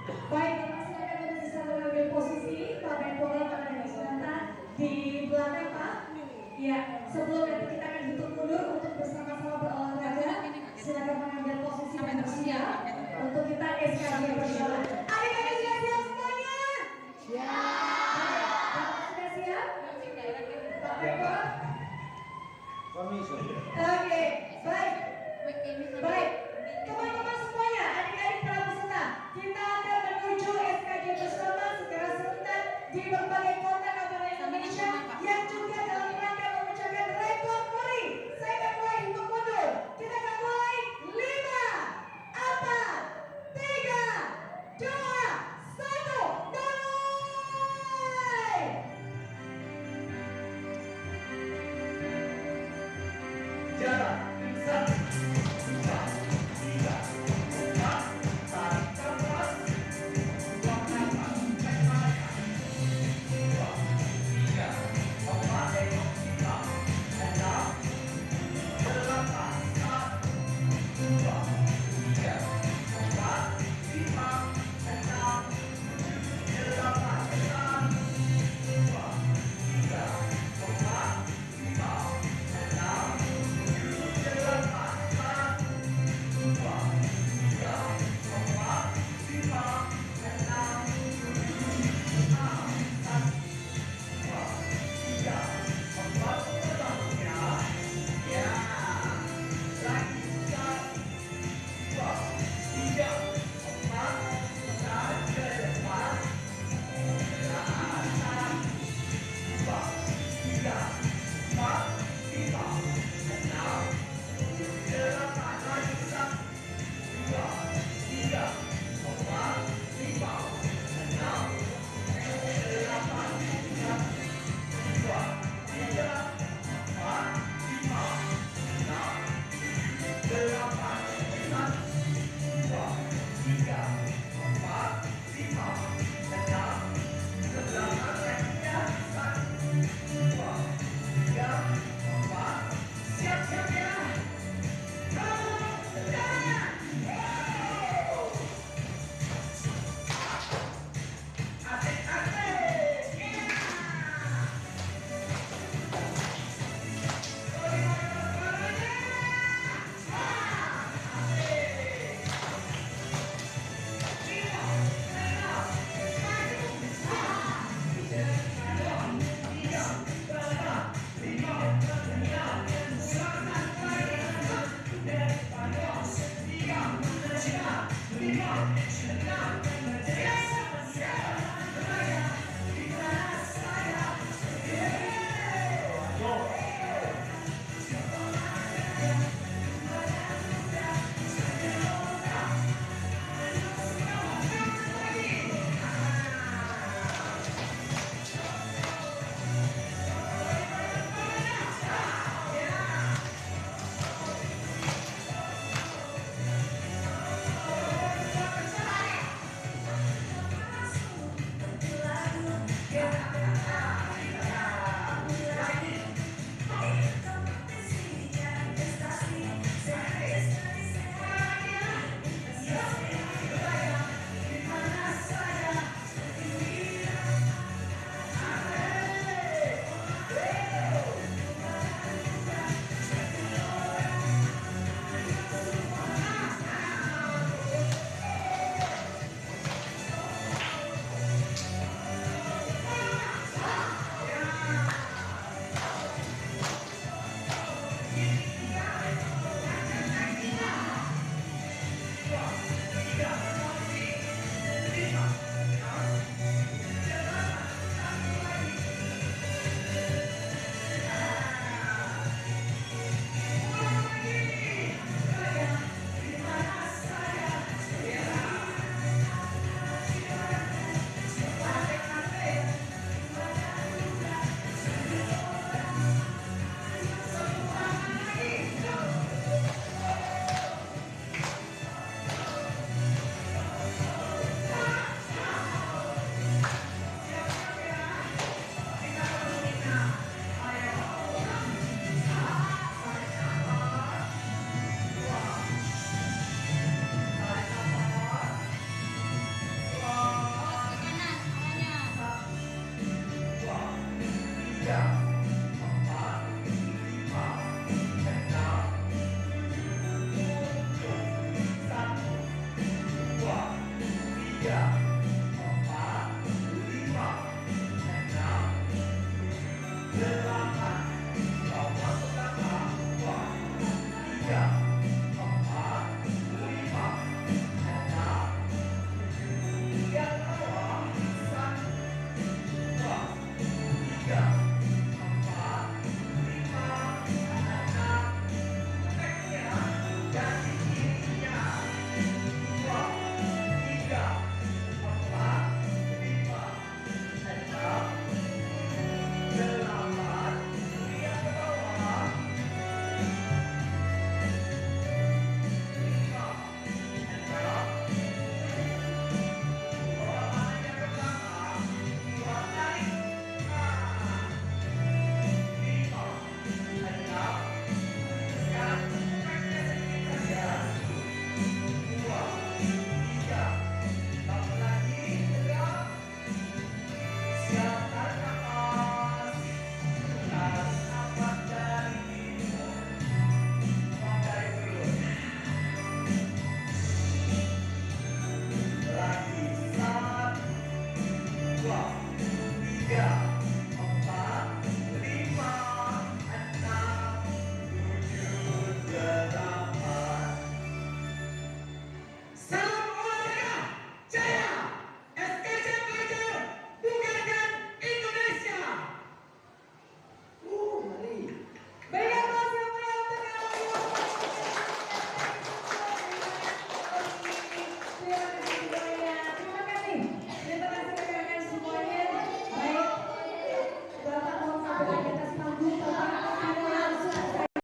Baik, Bapak silakan untuk bisa mengambil posisi. Pak Menpora, Pak Menpora di belakang Pak. Ya, sebelum nanti kita akan hitung mundur untuk bersama-sama berolahraga, silakan mengambil posisi dan bersiap untuk kita SKB bersama. Adik-adik sudah siap semuanya? Ya. Bapak sudah siap? Pak Menpora? Oke, baik. Baik, teman-teman semuanya, adik-adik para peserta, kita akan menuju SKJ bersama secara serentak di berbagai kota kabupaten Indonesia yang juga dalam rangka memecahkan rekor muri. Saya akan mulai hitung mundur. Kita akan mulai 5, 4, 3, panggung